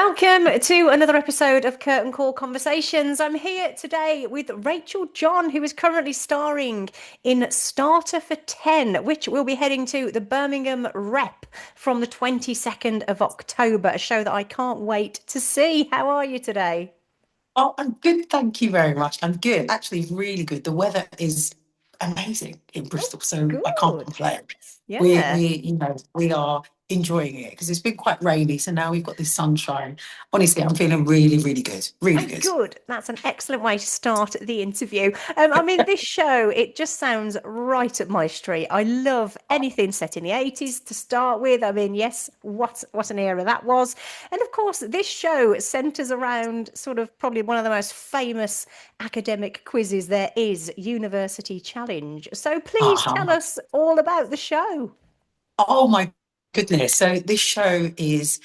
Welcome to another episode of Curtain Call Conversations. I'm here today with Rachel John, who is currently starring in Starter for 10, which will be heading to the Birmingham REP from the 22nd of October, a show that I can't wait to see. How are you today? Oh, I'm good. Thank you very much. I'm good. Actually, really good. The weather is amazing in Oh, Bristol, so I can't good. complain. We, Yeah. we, you know, we are enjoying it because it's been quite rainy. So now we've got this sunshine. Honestly, I'm feeling really, really good. Really Oh, good. good. That's an excellent way to start the interview. This show, it just sounds right up my street. I love anything set in the 80s to start with. Yes, what an era that was. And of course, this show centers around sort of probably one of the most famous academic quizzes there is, University Challenge. So please tell Uh-huh. us all about the show. Oh my goodness. So this show it's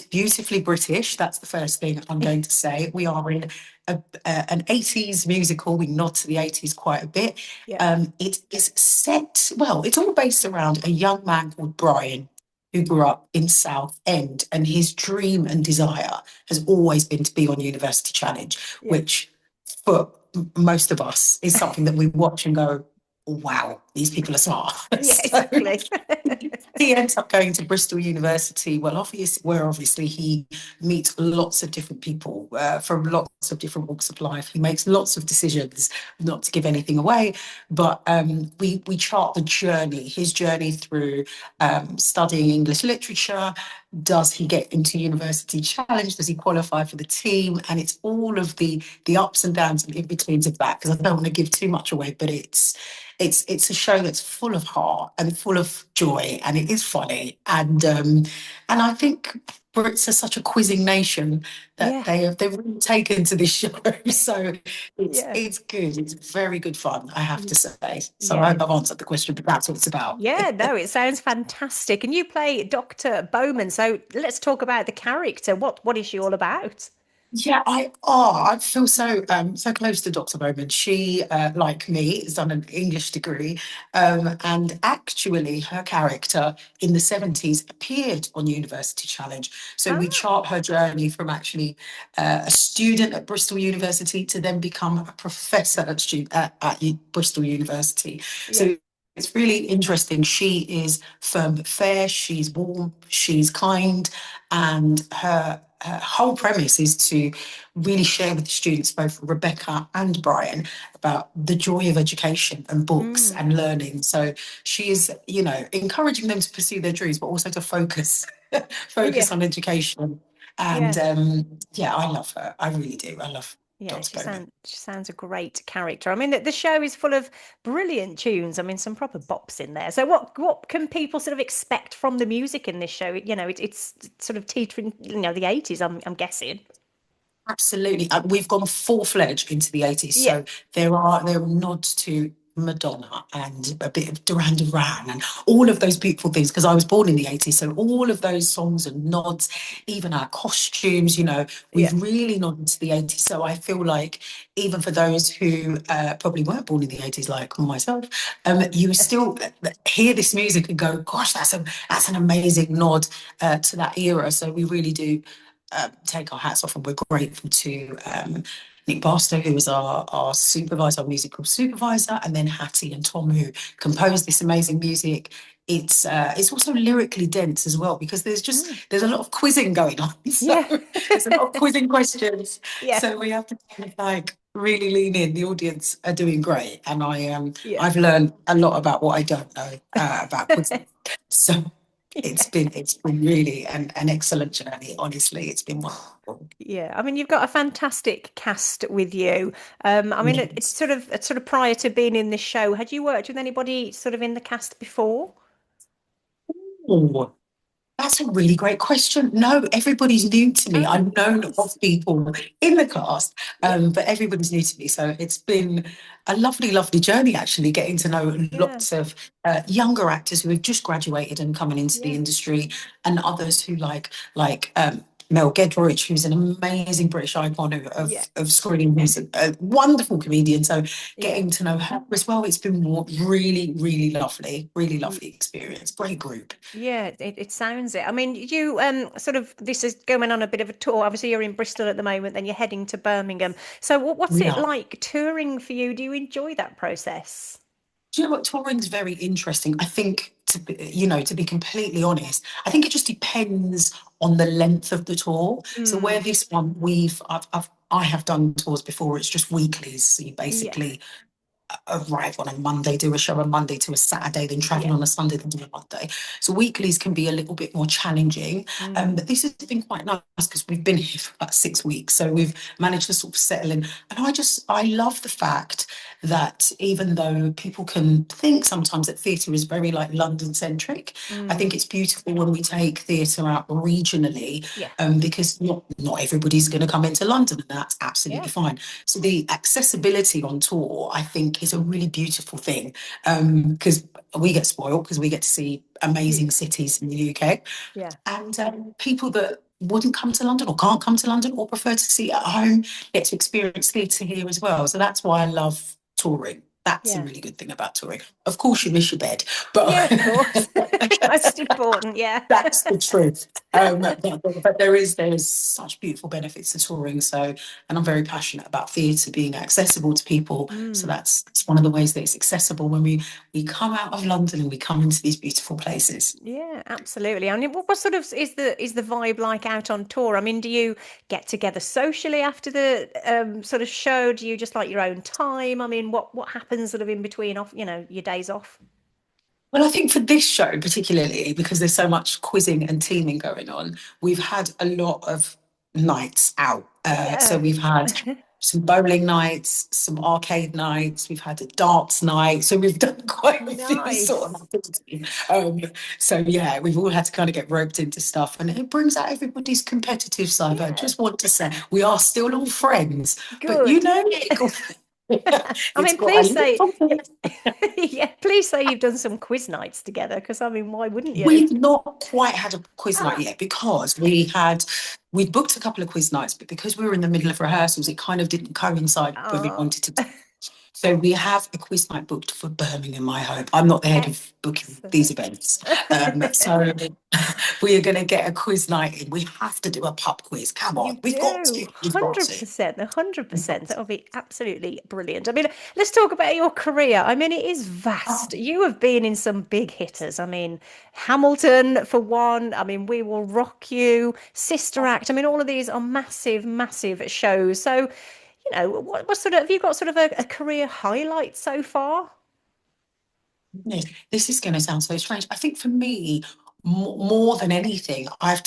beautifully British. That's the first thing I'm going to say. We are in an 80s musical. We nod to the 80s quite a bit. Yeah. It is set, well, it's all based around a young man called Brian who grew up in South End, and his dream and desire has always been to be on University Challenge, Yeah. which for most of us is something that we watch and go, wow, these people are smart. Yeah, So exactly. he ends up going to Bristol University, where obviously he meets lots of different people from lots of different walks of life. He makes lots of decisions, not to give anything away, but we chart the journey, his journey through studying English literature. Does he get into University Challenge? Does he qualify for the team? And it's all of the ups and downs and in betweens of that, because I don't want to give too much away, but it's a show that's full of heart and full of joy, and it is funny. And I think Brits are such a quizzing nation that Yeah. they've really taken to this show. So Yeah. it's good. It's very good fun, I have to say. So I Yeah. hope I've answered the question, but that's what it's about. Yeah, no, it sounds fantastic. And you play Dr. Bowman, so let's talk about the character. What is she all about? Yeah, I feel so close to Dr. Bowman. She, like me, has done an English degree, and actually her character in the 70s appeared on University Challenge. So we Ah, chart her journey from actually a student at Bristol University to then become a professor at Bristol University. yeah. So it's really interesting. She is firm but fair. She's warm. She's kind, and her whole premise is to really share with the students, both Rebecca and Brian, about the joy of education and books Mm, and learning. So she is, encouraging them to pursue their dreams, but also to focus yeah, focus on education. And yeah. yeah, I love her. I really do. I love Yeah, Dr. Bowman. she sounds a great character. The show is full of brilliant tunes. Some proper bops in there. So what can people sort of expect from the music in this show? It's sort of teetering, the 80s, I'm guessing. Absolutely. We've gone full-fledged into the 80s. Yeah, So there are nods to Madonna and a bit of Duran Duran and all of those beautiful things, because I was born in the 80s. So all of those songs and nods, even our costumes, we've yeah, really nodded to the 80s. So I feel like even for those who probably weren't born in the 80s, like myself, you still hear this music and go, gosh, that's an amazing nod to that era. So we really do take our hats off, and we're grateful to Nick Barstow, who was our supervisor, our musical supervisor, and then Hattie and Tom, who composed this amazing music. It's also lyrically dense as well, because mm, there's a lot of quizzing going on. So yeah, there's a lot of quizzing questions. yeah, So we have to kind of like really lean in. The audience are doing great, and yeah. I've learned a lot about what I don't know about quizzing. So it's been really an excellent journey. Honestly, it's been wonderful. Yeah, you've got a fantastic cast with you. It's Yes. sort of prior to being in this show, had you worked with anybody sort of in the cast before? Oh, that's a really great question. No, everybody's new to me. Oh, I've known nice. of people in the cast, Yeah, but everybody's new to me. So it's been a lovely, lovely journey, actually, getting to know yeah, lots of younger actors who have just graduated and coming into the yeah, industry, and others who like Mel Gedrich, who's an amazing British icon Yeah, of screen, who's a wonderful comedian. So yeah. getting to know her as well, it's been really lovely experience. Great group. Yeah, it sounds it. I mean, you sort of this is going on a bit of a tour. Obviously, you're in Bristol at the moment, then you're heading to Birmingham. So, what's it Yeah. like touring for you? Do you enjoy that process? Do you know what? Touring's very interesting. I think to be completely honest, I think it just depends on the length of the tour. So where Mm, this one I have done tours before, it's just weeklies. So you yeah, basically arrive on a Monday, do a show on Monday to a Saturday, then travel yeah. on a Sunday, then do a Monday. So weeklies can be a little bit more challenging. Mm, But this has been quite nice because we've been here for about 6 weeks. So we've managed to sort of settle in. And I love the fact that even though people can think sometimes that theatre is very like London centric, I think mm, it's beautiful when we take theatre out regionally, yeah, because not everybody's going to come into London, and that's absolutely yeah, fine. So the accessibility on tour, I think, is a really beautiful thing, because we get spoiled because we get to see amazing yeah, cities in the UK, yeah, and people that wouldn't come to London or can't come to London or prefer to see it at home get to experience theatre here as well. So that's why I love touring. That's a yeah. really good thing about touring. Of course, you miss your bed, Yeah, of course. but Most important, yeah. that's the truth. But there is such beautiful benefits to touring. So, and I'm very passionate about theatre being accessible to people. So Mm. that's one of the ways that it's accessible when we come out of London and we come into these beautiful places. Yeah, absolutely. I mean, what sort of is the vibe like out on tour? I mean, do you get together socially after the sort of show? Do you just like your own time? I mean, what happens sort of in between off, your days off? Well, I think for this show particularly, because there's so much quizzing and teaming going on, we've had a lot of nights out. So Yeah. we've had some bowling nights, some arcade nights, we've had a darts night. So we've done quite a few sort of Nice. activities. So yeah, we've all had to kind of get roped into stuff, and it brings out everybody's competitive side. But I Yeah. just want to say we are still all friends, but Good. I it's mean, got a please say, little bit. yeah, please say you've done some quiz nights together, because I mean, why wouldn't you? We've not quite had a quiz night Ah, yet because we'd booked a couple of quiz nights, but because we were in the middle of rehearsals, it kind of didn't coincide when we ah, wanted to. So we have a quiz night booked for Birmingham, I hope. I'm not the head of booking these excellent. events. So we are going to get a quiz night in. We have to do a pub quiz. Come on, You we've got do, to. We've got to. 100%, We've got 100%. to. That would be absolutely brilliant. I mean, let's talk about your career. I mean, it is vast. Oh, You have been in some big hitters. I mean, Hamilton, for one. I mean, We Will Rock You, Sister Act. I mean, all of these are massive, massive shows. So, what sort of, have you got sort of a career highlight so far? goodness, this is going to sound so strange. I think for me, more than anything, I've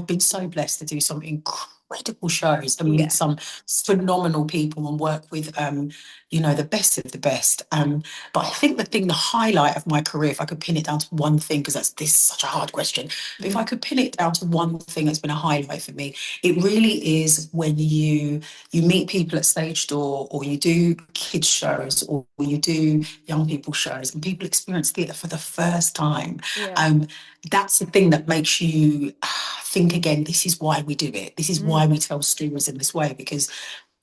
been so blessed to do some incredible shows and meet Yeah. some phenomenal people and work with, the best of the best. But I think the highlight of my career, if I could pin it down to one thing, because this is such a hard question, but if I could pin it down to one thing that's been a highlight for me, it really is when you meet people at stage door, or you do kids shows, or you do young people shows, and people experience theatre for the first time. Yeah. um, that's the thing that makes you think again, this is why we do it, this is why Mm. we tell stories in this way, because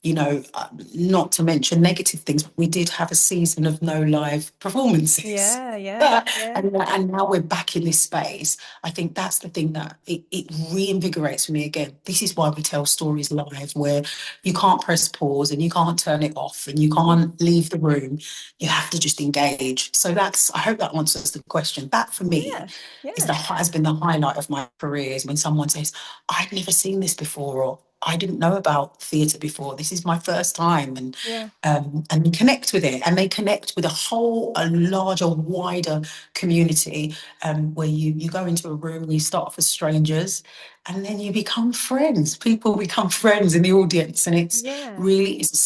not to mention negative things, but we did have a season of no live performances. Yeah, yeah, yeah, And now we're back in this space. I think that's the thing that it reinvigorates for me again. This is why we tell stories live, where you can't press pause and you can't turn it off and you yeah, can't leave the room. You have to just engage. So I hope that answers the question. That for me yeah, yeah, has been the highlight of my career, is when someone says, I'd never seen this before, or I didn't know about theatre before. This is my first time, yeah, and connect with it, and they connect with a larger, wider community, where you go into a room and you start off as strangers, and then you become friends. People become friends in the audience, and yeah. it's a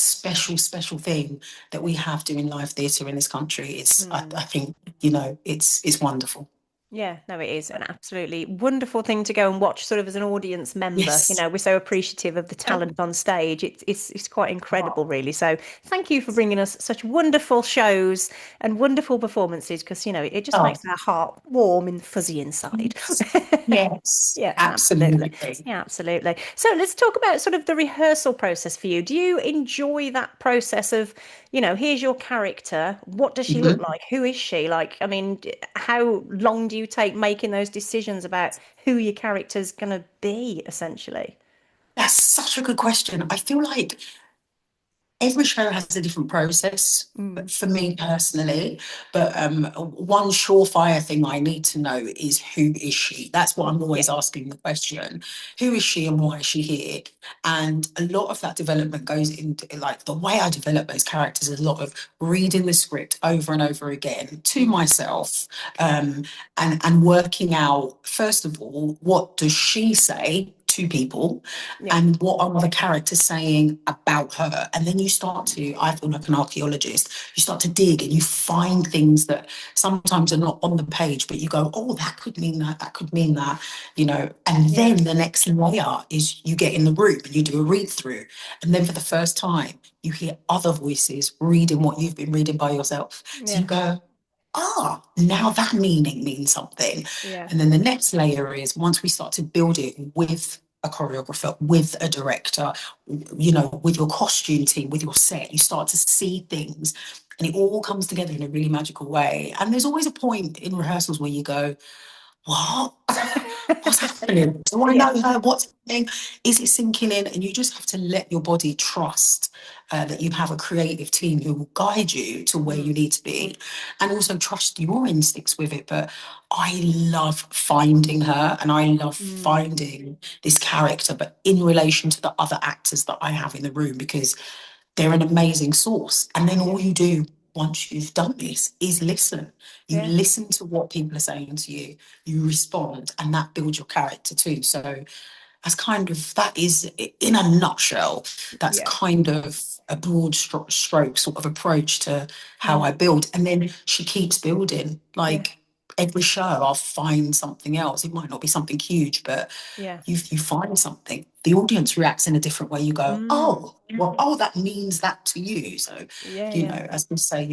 special thing that we have doing live theatre in this country. I Mm. think it's wonderful. Yeah, no, it is an absolutely wonderful thing to go and watch, sort of as an audience member. You Yes. know, we're so appreciative of the talent on stage. It's quite incredible, Oh, really. So thank you for bringing us such wonderful shows and wonderful performances, because it just oh, makes our heart warm and fuzzy inside. yes. Yes, Yeah, absolutely. absolutely. Yeah, absolutely. So let's talk about sort of the rehearsal process for you. Do you enjoy that process of, here's your character. What does she look Mhm. like? Who is she? Like, I mean, how long do you take making those decisions about who your character's going to be, essentially? That's such a good question. I feel like every show has a different process Mm, for me personally, but one surefire thing I need to know is who is she? That's what I'm yeah, always asking the question. Who is she and why is she here? And a lot of that development goes into, like, the way I develop those characters is a lot of reading the script over and over again to hmm, myself, um, and working out, first of all, what does she say to people, yeah, and what are the characters saying about her? And then you start to, I feel like an archaeologist, you start to dig and you find things that sometimes are not on the page, but you go, oh, that could mean that, that could mean that, And yeah, then the next layer is you get in the room and you do a read through. And then for the first time, you hear other voices reading what you've been reading by yourself. So yeah, you go, now that meaning means something. yeah, And then the next layer is, once we start to build it with a choreographer, with a director, with your costume team, with your set, you start to see things and it all comes together in a really magical way. And there's always a point in rehearsals where you go, what? What's happening? Do I yeah, know her? What's happening? Is it sinking in? And you just have to let your body trust that you have a creative team who will guide you to where you mm, need to be, and also trust your instincts with it. But I love finding her and I love mm, finding this character, but in relation to the other actors that I have in the room, because they're an amazing source. And then yeah, all you do once you've done this is listen. You yeah, listen to what people are saying to you, you respond, and that builds your character too. So that is, in a nutshell, that's yeah, kind of a broad stroke sort of approach to how mm, I build. And then she keeps building. yeah, Like, every show I'll find something else. It might not be something huge, but yeah, you find something. The audience reacts in a different way. You go, mm, oh, well, oh, that means that to you. So, yeah, yeah. as we say,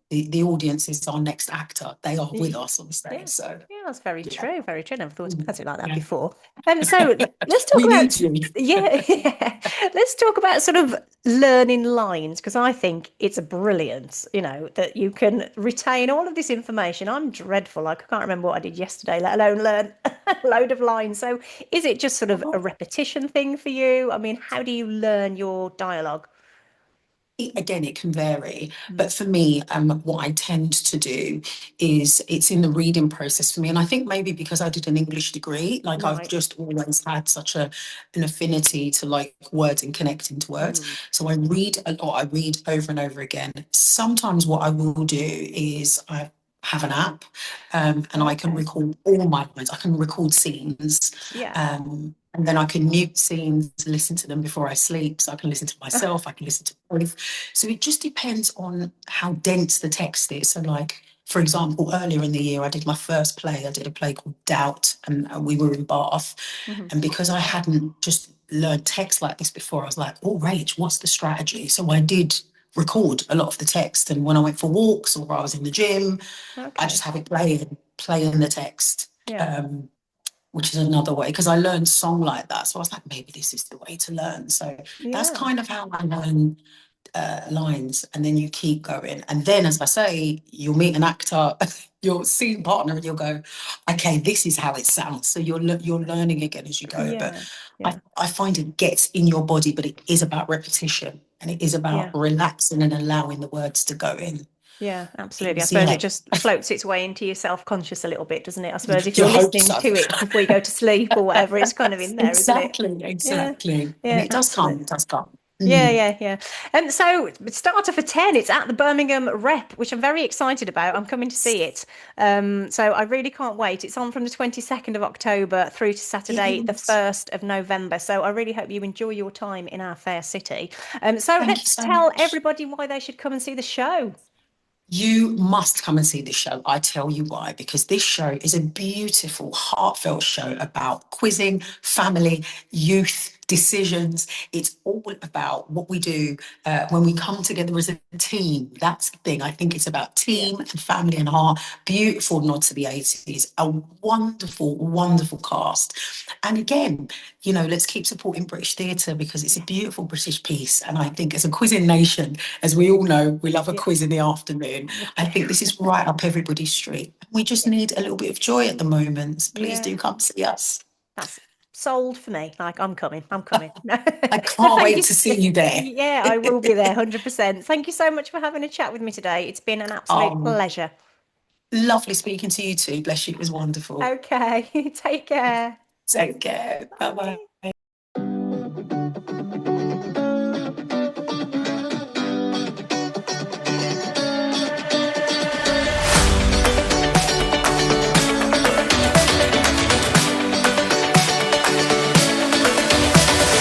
the audience is our next actor. They are with us on stage. Yeah, So, yeah, that's very yeah. true. Very true. Never thought about it like that Yeah. before. So let's talk We about, need you. yeah, yeah. Let's talk about sort of learning lines, because I think it's brilliant, that you can retain all of this information. I'm dreadful. Like, I can't remember what I did yesterday, let alone learn a load of lines. So is it just sort of a repetition thing for you? I mean, how do you learn your dialogue? Again, it can vary, Mm, but for me, what I tend to do is, it's in the reading process for me. And I think maybe because I did an English degree, like, I've right. just always had such an affinity to, like, words and connecting to words. Mm, So I read a lot, I read over and over again. Sometimes what I will do is I have an app, and I can okay. record all my lines. I can record scenes, Yeah. and then I can mute scenes, listen to them before I sleep. So I can listen to myself, I can listen to both. So it just depends on how dense the text is. So, like, for example, earlier in the year, I did my first play. I did a play called Doubt, and we were in Bath. Mhm. And because I hadn't just learned text like this before, I was like, oh, Rach, what's the strategy? So I did record a lot of the text. And when I went for walks or I was in the gym, I just Okay. have it playing the text. Yeah. Um, which is another way, because I learned song like that. So I was like, maybe this is the way to learn. So that's Yeah. kind of how I learn lines, and then you keep going. And then, as I say, you'll meet an actor, your scene partner, and you'll go, okay, this is how it sounds. So you're learning again as you go. But Yeah. I, Yeah. I find it gets in your body, but it is about repetition and it is about Yeah. relaxing and allowing the words to go in. Yeah, absolutely. I It's, suppose yeah, it just floats its way into your self-conscious a little bit, doesn't it? I suppose if you you're hope listening so. to it before you go to sleep or whatever, it's kind of in there, isn't it? Exactly, Yeah. exactly. And Yeah, it does come, absolutely. it does come. Yeah, Mm. yeah, yeah. And so starter for 10, it's at the Birmingham REP, which I'm very excited about. I'm coming to see it. So I really can't wait. It's on from the 22nd of October through to Saturday, the Yes. 1st of November. So I really hope you enjoy your time in our fair city. So Thank you let's so tell much. everybody why they should come and see the show. You must come and see this show. I tell you why, because this show is a beautiful, heartfelt show about quizzing, family, youth, decisions. It's all about what we do when we come together as a team. That's the thing. I think it's about Yeah. team and family and heart. Beautiful nod to the 80s. A wonderful, wonderful cast. And again, let's keep supporting British theatre because it's a Yes. beautiful British piece. And I think as a quizzing nation, as we all know, we love a Yeah. quiz in the afternoon. I think this is right up everybody's street. We just Yeah. need a little bit of joy at the moment. Please Yeah. do come see us. That's sold for me. Like, I'm coming. I'm coming. I But can't thank you. wait to see you there. Yeah, I will be there 100%. Thank you so much for having a chat with me today. It's been an absolute Oh, pleasure. lovely speaking to you too. Bless you. It was wonderful. Okay. Take care. Take care. Bye Bye. bye.